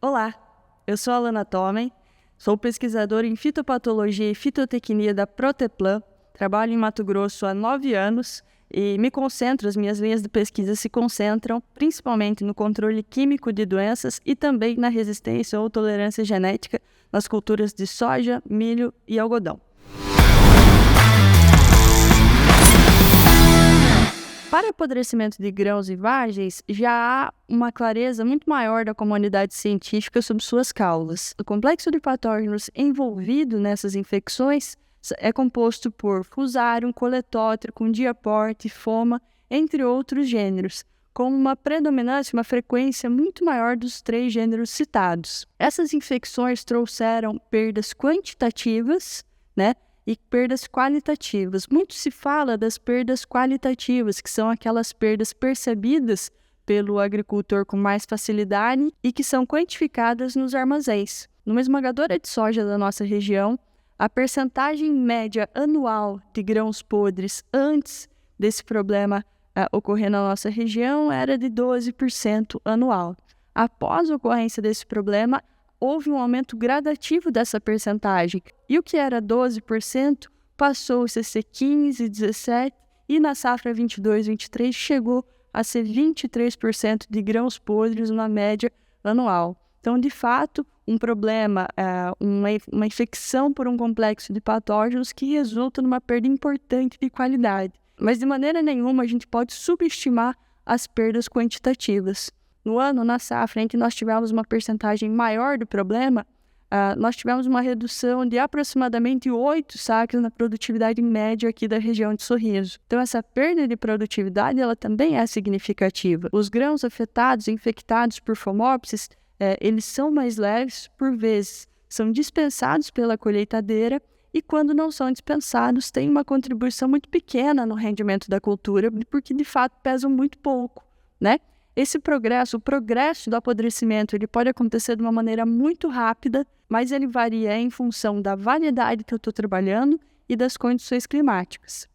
Olá, eu sou a Alana Tomen, sou pesquisadora em fitopatologia e fitotecnia da Proteplan, trabalho em Mato Grosso há 9 anos e as minhas linhas de pesquisa se concentram principalmente no controle químico de doenças e também na resistência ou tolerância genética nas culturas de soja, milho e algodão. Para apodrecimento de grãos e vagens, já há uma clareza muito maior da comunidade científica sobre suas causas. O complexo de patógenos envolvido nessas infecções é composto por Fusarium, Coletótrico, Diaporte, Foma, entre outros gêneros, com uma predominância, uma frequência muito maior dos 3 gêneros citados. Essas infecções trouxeram perdas quantitativas, e perdas qualitativas. Muito se fala das perdas qualitativas, que são aquelas perdas percebidas pelo agricultor com mais facilidade e que são quantificadas nos armazéns. Numa esmagadora de soja da nossa região, a percentagem média anual de grãos podres antes desse problema ocorrer na nossa região era de 12% anual. Após a ocorrência desse problema, houve um aumento gradativo dessa percentagem. E o que era 12% passou-se a ser 15%, 17% e na safra 22-23 chegou a ser 23% de grãos podres na média anual. Então, de fato, um problema, uma infecção por um complexo de patógenos que resulta numa perda importante de qualidade. Mas de maneira nenhuma a gente pode subestimar as perdas quantitativas. No ano, na safra, em que nós tivemos uma percentagem maior do problema, nós tivemos uma redução de aproximadamente 8 sacas na produtividade média aqui da região de Sorriso. Então, essa perda de produtividade ela também é significativa. Os grãos afetados, infectados por Phomopsis, eles são mais leves, por vezes são dispensados pela colheitadeira e, quando não são dispensados, têm uma contribuição muito pequena no rendimento da cultura, porque, de fato, pesam muito pouco, o progresso do apodrecimento, ele pode acontecer de uma maneira muito rápida, mas ele varia em função da variedade que eu estou trabalhando e das condições climáticas.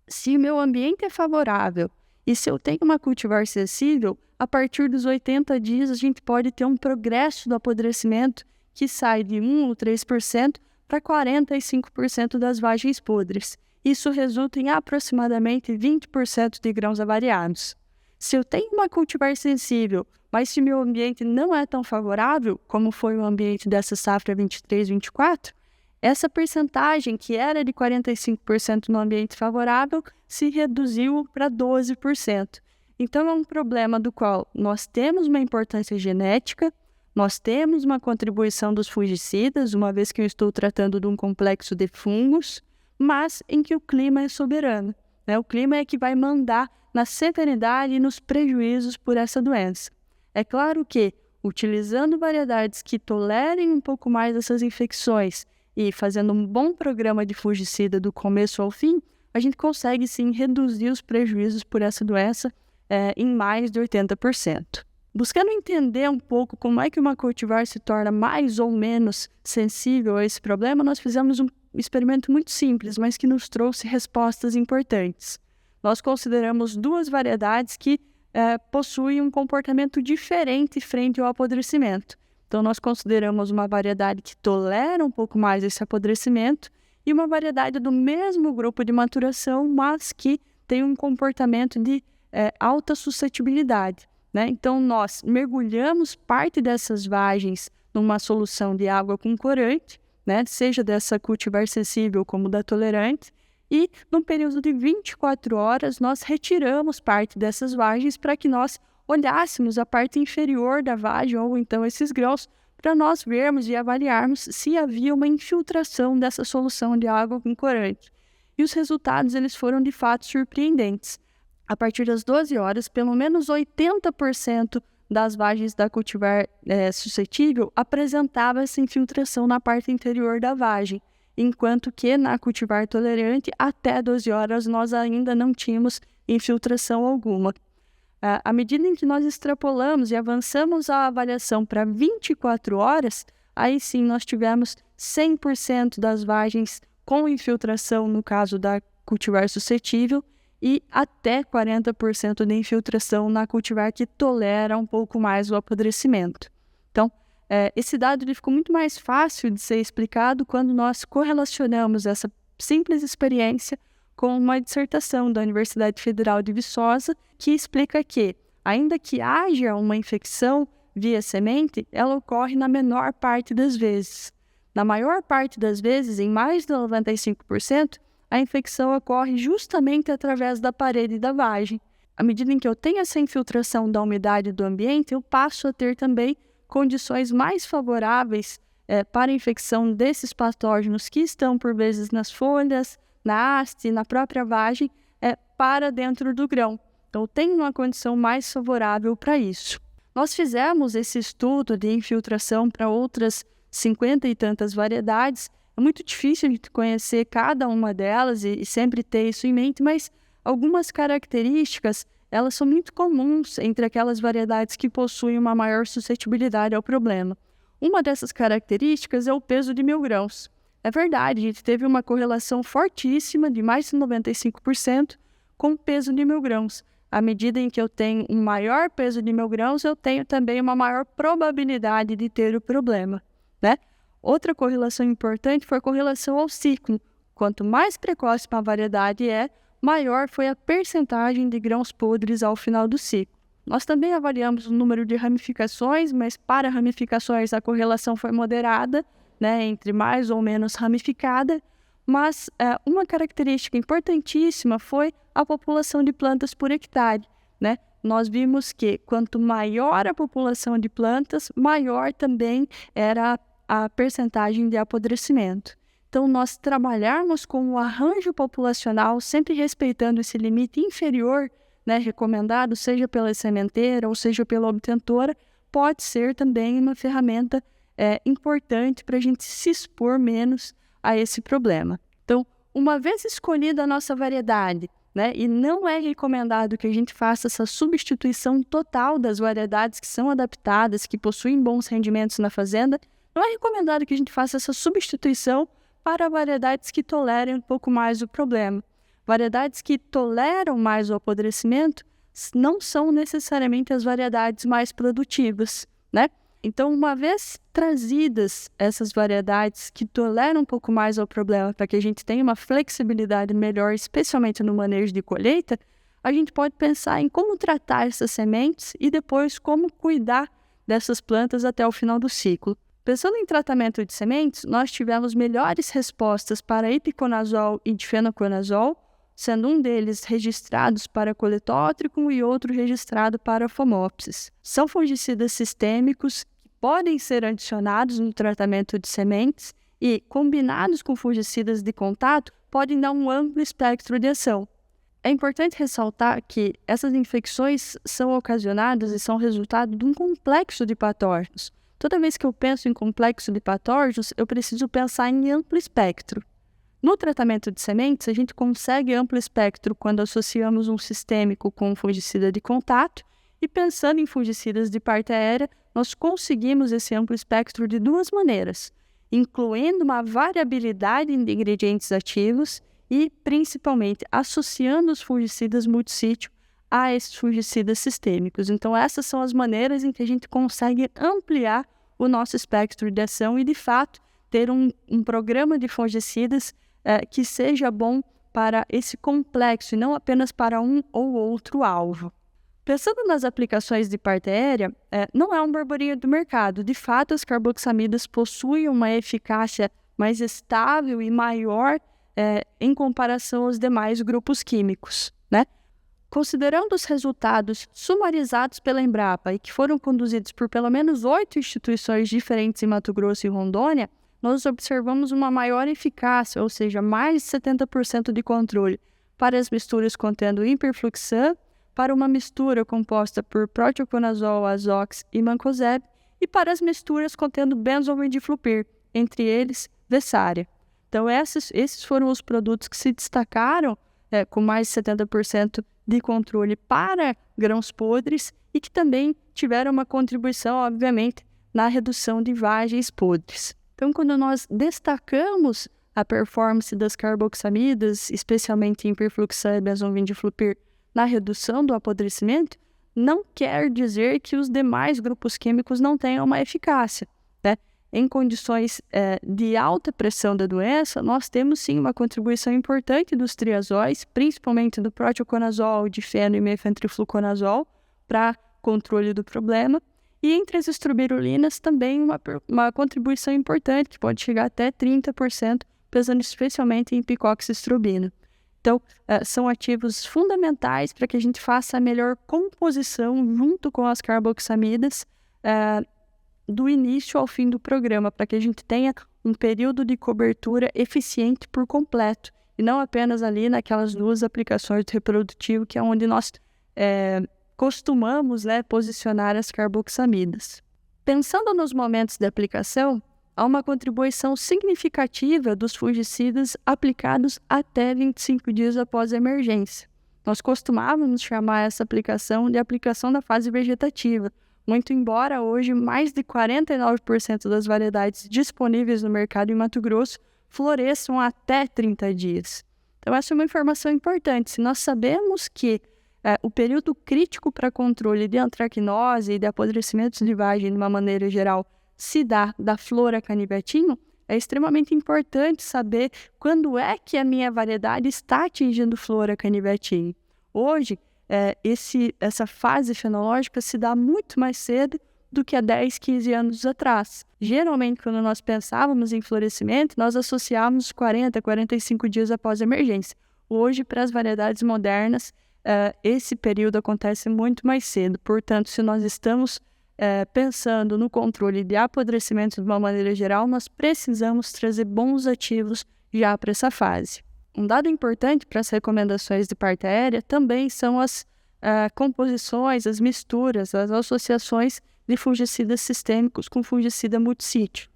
Se o meu ambiente é favorável e se eu tenho uma cultivar sensível, a partir dos 80 dias a gente pode ter um progresso do apodrecimento que sai de 1 ou 3% para 45% das vagens podres. Isso resulta em aproximadamente 20% de grãos avariados. Se eu tenho uma cultivar sensível, mas se meu ambiente não é tão favorável, como foi o ambiente dessa safra 23-24, essa percentagem, que era de 45% no ambiente favorável, se reduziu para 12%. Então, é um problema do qual nós temos uma importância genética, nós temos uma contribuição dos fungicidas, uma vez que eu estou tratando de um complexo de fungos, mas em que o clima é soberano. O clima é que vai mandar na severidade e nos prejuízos por essa doença. É claro que, utilizando variedades que tolerem um pouco mais essas infecções e fazendo um bom programa de fungicida do começo ao fim, a gente consegue sim reduzir os prejuízos por essa doença em mais de 80%. Buscando entender um pouco como é que uma cultivar se torna mais ou menos sensível a esse problema, nós fizemos um experimento muito simples, mas que nos trouxe respostas importantes. Nós consideramos 2 variedades que possuem um comportamento diferente frente ao apodrecimento. Então, nós consideramos uma variedade que tolera um pouco mais esse apodrecimento e uma variedade do mesmo grupo de maturação, mas que tem um comportamento de alta suscetibilidade. Então, nós mergulhamos parte dessas vagens numa solução de água com corante, seja dessa cultivar sensível como da tolerante, e num período de 24 horas nós retiramos parte dessas vagens para que nós olhássemos a parte inferior da vagem ou então esses grãos para nós vermos e avaliarmos se havia uma infiltração dessa solução de água com corante. E os resultados eles foram de fato surpreendentes. A partir das 12 horas, pelo menos 80% das vagens da cultivar suscetível apresentava essa infiltração na parte interior da vagem, enquanto que na cultivar tolerante, até 12 horas, nós ainda não tínhamos infiltração alguma. À medida em que nós extrapolamos e avançamos a avaliação para 24 horas, aí sim nós tivemos 100% das vagens com infiltração no caso da cultivar suscetível e até 40% de infiltração na cultivar que tolera um pouco mais o apodrecimento. Então, esse dado ele ficou muito mais fácil de ser explicado quando nós correlacionamos essa simples experiência com uma dissertação da Universidade Federal de Viçosa, que explica que, ainda que haja uma infecção via semente, ela ocorre na menor parte das vezes. Na maior parte das vezes, em mais de 95%, a infecção ocorre justamente através da parede da vagem. À medida em que eu tenho essa infiltração da umidade do ambiente, eu passo a ter também condições mais favoráveis para a infecção desses patógenos que estão, por vezes, nas folhas, na haste, na própria vagem, para dentro do grão. Então, eu tenho uma condição mais favorável para isso. Nós fizemos esse estudo de infiltração para outras 50 e tantas variedades. É muito difícil de conhecer cada uma delas e sempre ter isso em mente, mas algumas características, elas são muito comuns entre aquelas variedades que possuem uma maior suscetibilidade ao problema. Uma dessas características é o peso de 1.000 grãos. É verdade, a gente teve uma correlação fortíssima de mais de 95% com o peso de 1.000 grãos. À medida em que eu tenho um maior peso de 1.000 grãos, eu tenho também uma maior probabilidade de ter o problema, né? Outra correlação importante foi a correlação ao ciclo. Quanto mais precoce uma variedade maior foi a percentagem de grãos podres ao final do ciclo. Nós também avaliamos o número de ramificações, mas para ramificações a correlação foi moderada, né, entre mais ou menos ramificada, mas uma característica importantíssima foi a população de plantas por hectare, né? Nós vimos que quanto maior a população de plantas, maior também era a percentagem de apodrecimento. Então, nós trabalharmos com o arranjo populacional, sempre respeitando esse limite inferior, né, recomendado, seja pela sementeira ou seja pela obtentora, pode ser também uma ferramenta importante para a gente se expor menos a esse problema. Então, uma vez escolhida a nossa variedade, né, e não é recomendado que a gente faça essa substituição total das variedades que são adaptadas, que possuem bons rendimentos na fazenda, não é recomendado que a gente faça essa substituição para variedades que tolerem um pouco mais o problema. Variedades que toleram mais o apodrecimento não são necessariamente as variedades mais produtivas, né? Então, uma vez trazidas essas variedades que toleram um pouco mais ao problema, para que a gente tenha uma flexibilidade melhor, especialmente no manejo de colheita, a gente pode pensar em como tratar essas sementes e depois como cuidar dessas plantas até o final do ciclo. Pensando em tratamento de sementes, nós tivemos melhores respostas para ipiconazol e difenoconazol, sendo um deles registrados para coletótrico e outro registrado para Phomopsis. São fungicidas sistêmicos que podem ser adicionados no tratamento de sementes e, combinados com fungicidas de contato, podem dar um amplo espectro de ação. É importante ressaltar que essas infecções são ocasionadas e são resultado de um complexo de patógenos. Toda vez que eu penso em complexo de patógenos, eu preciso pensar em amplo espectro. No tratamento de sementes, a gente consegue amplo espectro quando associamos um sistêmico com um fungicida de contato e pensando em fungicidas de parte aérea, nós conseguimos esse amplo espectro de duas maneiras, incluindo uma variabilidade de ingredientes ativos e, principalmente, associando os fungicidas multissítio a esses fungicidas sistêmicos. Então, essas são as maneiras em que a gente consegue ampliar o nosso espectro de ação e, de fato, ter um programa de fungicidas que seja bom para esse complexo e não apenas para um ou outro alvo. Pensando nas aplicações de parte aérea, não é um burburinho do mercado. De fato, as carboxamidas possuem uma eficácia mais estável e maior em comparação aos demais grupos químicos, né? Considerando os resultados sumarizados pela Embrapa e que foram conduzidos por pelo menos 8 instituições diferentes em Mato Grosso e Rondônia, nós observamos uma maior eficácia, ou seja, mais de 70% de controle para as misturas contendo hiperfluxan, para uma mistura composta por proteoconazol, azox e mancozeb, e para as misturas contendo benzalmidiflupir, entre eles Vessaria. Então, esses foram os produtos que se destacaram com mais de 70% de controle para grãos podres e que também tiveram uma contribuição, obviamente, na redução de vagens podres. Então, quando nós destacamos a performance das carboxamidas, especialmente em hiperfluxan e benzalmidiflupir, na redução do apodrecimento, não quer dizer que os demais grupos químicos não tenham uma eficácia. em condições de alta pressão da doença, nós temos sim uma contribuição importante dos triazóis, principalmente do proteoconazol, difeno e mefentrifluconazol, para controle do problema. E entre as estrobirulinas também uma contribuição importante, que pode chegar até 30%, pensando especialmente em picoxistrobina. Então, são ativos fundamentais para que a gente faça a melhor composição junto com as carboxamidas do início ao fim do programa, para que a gente tenha um período de cobertura eficiente por completo, e não apenas ali naquelas 2 aplicações do reprodutivo, que é onde nós costumamos posicionar as carboxamidas. Pensando nos momentos de aplicação, há uma contribuição significativa dos fungicidas aplicados até 25 dias após a emergência. Nós costumávamos chamar essa aplicação de aplicação da fase vegetativa, muito embora hoje mais de 49% das variedades disponíveis no mercado em Mato Grosso floresçam até 30 dias. Então, essa é uma informação importante. Se nós sabemos que o período crítico para controle de antracnose e de apodrecimentos de vagem, de uma maneira geral, se dá da flora canivetinho, é extremamente importante saber quando é que a minha variedade está atingindo flora canivetinho. Hoje, essa fase fenológica se dá muito mais cedo do que há 10, 15 anos atrás. Geralmente, quando nós pensávamos em florescimento, nós associávamos 40, 45 dias após a emergência. Hoje, para as variedades modernas, esse período acontece muito mais cedo. Portanto, se nós estamos pensando no controle de apodrecimento de uma maneira geral, nós precisamos trazer bons ativos já para essa fase. Um dado importante para as recomendações de parte aérea também são as composições, as misturas, as associações de fungicidas sistêmicos com fungicida multissítio.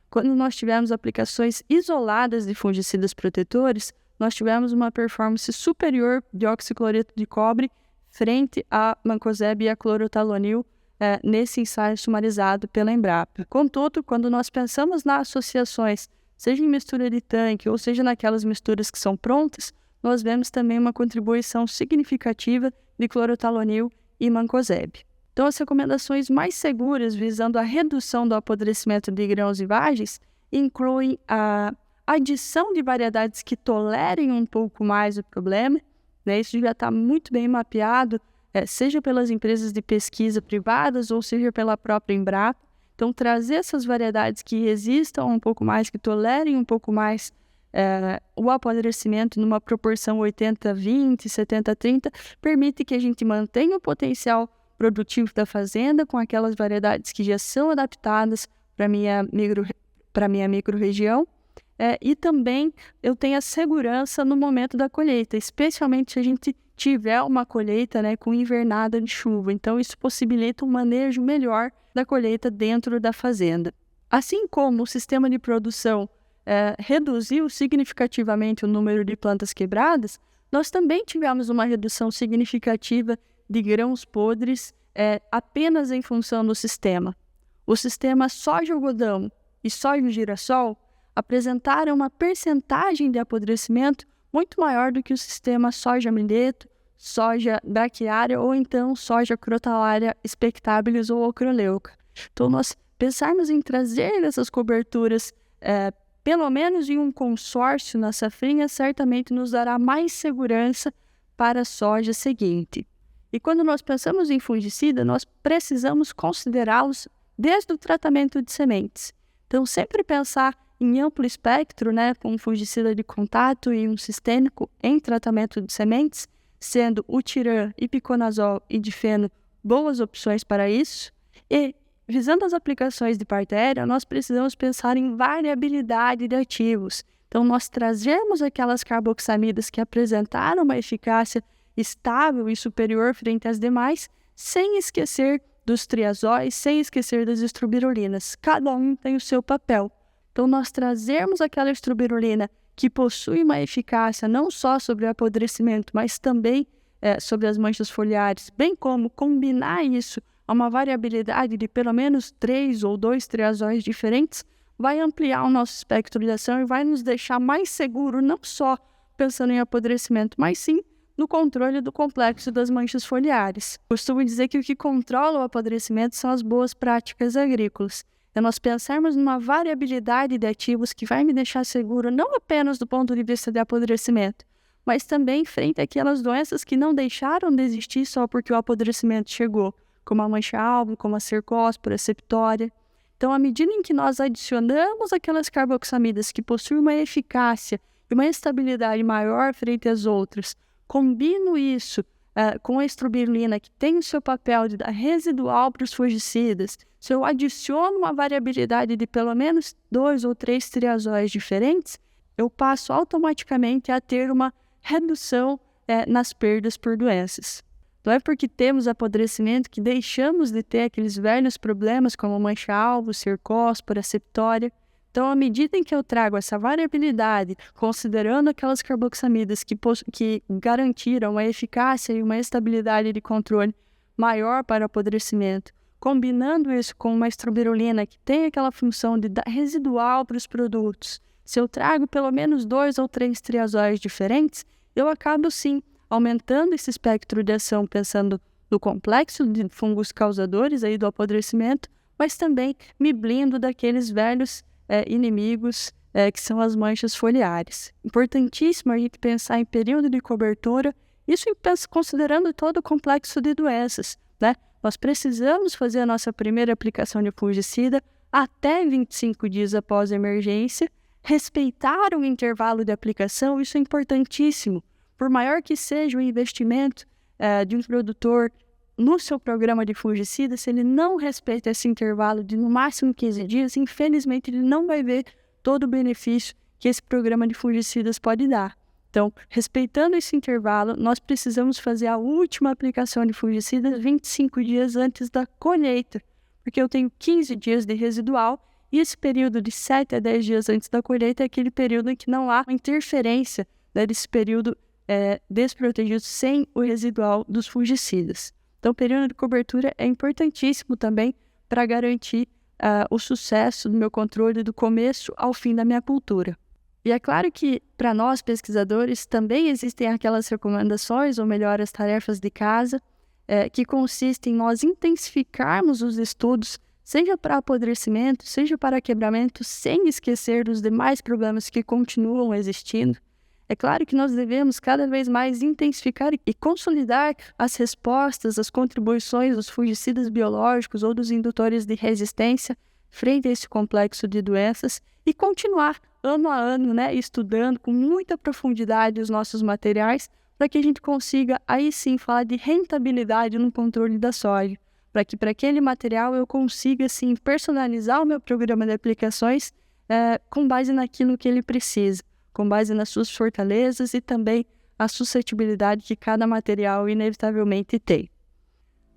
Quando nós tivemos aplicações isoladas de fungicidas protetores, nós tivemos uma performance superior de oxicloreto de cobre frente a mancozeb e a clorotalonil nesse ensaio sumarizado pela Embrapa. Contudo, quando nós pensamos nas associações, seja em mistura de tanque ou seja naquelas misturas que são prontas, nós vemos também uma contribuição significativa de clorotalonil e mancozeb. Então, as recomendações mais seguras visando a redução do apodrecimento de grãos e vagens incluem a adição de variedades que tolerem um pouco mais o problema, isso já está muito bem mapeado, seja pelas empresas de pesquisa privadas ou seja pela própria Embrapa. Então, trazer essas variedades que resistam um pouco mais, que tolerem um pouco mais o apodrecimento numa proporção 80-20, 70-30, permite que a gente mantenha o potencial produtivo da fazenda com aquelas variedades que já são adaptadas para a minha micro-região, e também eu tenho a segurança no momento da colheita, especialmente se a gente tiver uma colheita com invernada de chuva. Então, isso possibilita um manejo melhor da colheita dentro da fazenda. Assim como o sistema de produção reduziu significativamente o número de plantas quebradas, nós também tivemos uma redução significativa de grãos podres apenas em função do sistema. O sistema soja-algodão e soja-girassol apresentaram uma percentagem de apodrecimento muito maior do que o sistema soja-milheto, soja braquiária ou então soja crotalária expectabilis ou ocroleuca. Então, nós pensarmos em trazer essas coberturas, pelo menos em um consórcio na safrinha, certamente nos dará mais segurança para a soja seguinte. E quando nós pensamos em fungicida, nós precisamos considerá-los desde o tratamento de sementes. Então, sempre pensar em amplo espectro, com um fungicida de contato e um sistêmico em tratamento de sementes, sendo o tiran, ipiconazol e difeno boas opções para isso. E, visando as aplicações de parte aérea, nós precisamos pensar em variabilidade de ativos. Então, nós trazemos aquelas carboxamidas que apresentaram uma eficácia estável e superior frente às demais, sem esquecer dos triazóis, sem esquecer das estrobirulinas. Cada um tem o seu papel. Então, nós trazermos aquela estroberulina que possui uma eficácia não só sobre o apodrecimento, mas também sobre as manchas foliares, bem como combinar isso a uma variabilidade de pelo menos 3 ou 2 triazóis diferentes, vai ampliar o nosso espectro de ação e vai nos deixar mais seguro, não só pensando em apodrecimento, mas sim no controle do complexo das manchas foliares. Costumo dizer que o que controla o apodrecimento são as boas práticas agrícolas. É nós pensarmos numa variabilidade de ativos que vai me deixar seguro não apenas do ponto de vista de apodrecimento, mas também frente àquelas doenças que não deixaram de existir só porque o apodrecimento chegou, como a mancha-alvo, como a cercóspora, a septória. Então, à medida em que nós adicionamos aquelas carboxamidas que possuem uma eficácia e uma estabilidade maior frente às outras, combino isso com a estrobilina, que tem o seu papel de dar residual para os fungicidas, se eu adiciono uma variabilidade de pelo menos 2 ou 3 triazóis diferentes, eu passo automaticamente a ter uma redução nas perdas por doenças. Não é porque temos apodrecimento que deixamos de ter aqueles velhos problemas como mancha-alvo, cercóspora, septória. Então, à medida em que eu trago essa variabilidade, considerando aquelas carboxamidas que garantiram uma eficácia e uma estabilidade de controle maior para o apodrecimento, combinando isso com uma estrobilina que tem aquela função de dar residual para os produtos, se eu trago pelo menos 2 ou 3 triazóis diferentes, eu acabo sim aumentando esse espectro de ação, pensando no complexo de fungos causadores aí do apodrecimento, mas também me blindo daqueles velhos inimigos que são as manchas foliares. Importantíssimo a gente pensar em período de cobertura, isso considerando todo o complexo de doenças, né? Nós precisamos fazer a nossa primeira aplicação de fungicida até 25 dias após a emergência, respeitar o intervalo de aplicação, isso é importantíssimo. Por maior que seja o investimento de um produtor no seu programa de fungicida, se ele não respeita esse intervalo de no máximo 15 dias, infelizmente ele não vai ver todo o benefício que esse programa de fungicidas pode dar. Então, respeitando esse intervalo, nós precisamos fazer a última aplicação de fungicidas 25 dias antes da colheita, porque eu tenho 15 dias de residual e esse período de 7 a 10 dias antes da colheita é aquele período em que não há interferência desse período desprotegido sem o residual dos fungicidas. Então, o período de cobertura é importantíssimo também para garantir o sucesso do meu controle do começo ao fim da minha cultura. E é claro que, para nós pesquisadores, também existem aquelas recomendações, ou melhor, as tarefas de casa, que consistem em nós intensificarmos os estudos, seja para apodrecimento, seja para quebramento, sem esquecer dos demais problemas que continuam existindo. É claro que nós devemos cada vez mais intensificar e consolidar as respostas, as contribuições dos fungicidas biológicos ou dos indutores de resistência frente a esse complexo de doenças e continuar ano a ano, estudando com muita profundidade os nossos materiais para que a gente consiga aí sim falar de rentabilidade no controle da soja, para que para aquele material eu consiga sim personalizar o meu programa de aplicações com base naquilo que ele precisa, com base nas suas fortalezas e também a suscetibilidade que cada material inevitavelmente tem.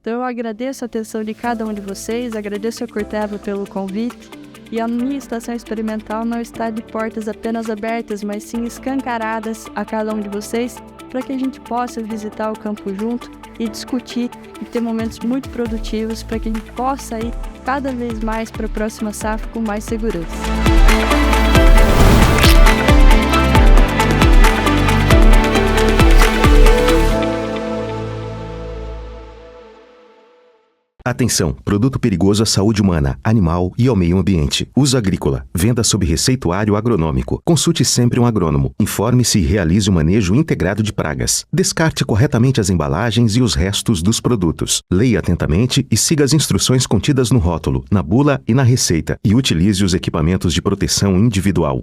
Então eu agradeço a atenção de cada um de vocês, agradeço a Corteva pelo convite e a minha estação experimental não está de portas apenas abertas, mas sim escancaradas a cada um de vocês para que a gente possa visitar o campo junto e discutir e ter momentos muito produtivos para que a gente possa ir cada vez mais para a próxima safra com mais segurança. Atenção! Produto perigoso à saúde humana, animal e ao meio ambiente. Uso agrícola. Venda sob receituário agronômico. Consulte sempre um agrônomo. Informe-se e realize o manejo integrado de pragas. Descarte corretamente as embalagens e os restos dos produtos. Leia atentamente e siga as instruções contidas no rótulo, na bula e na receita. E utilize os equipamentos de proteção individual.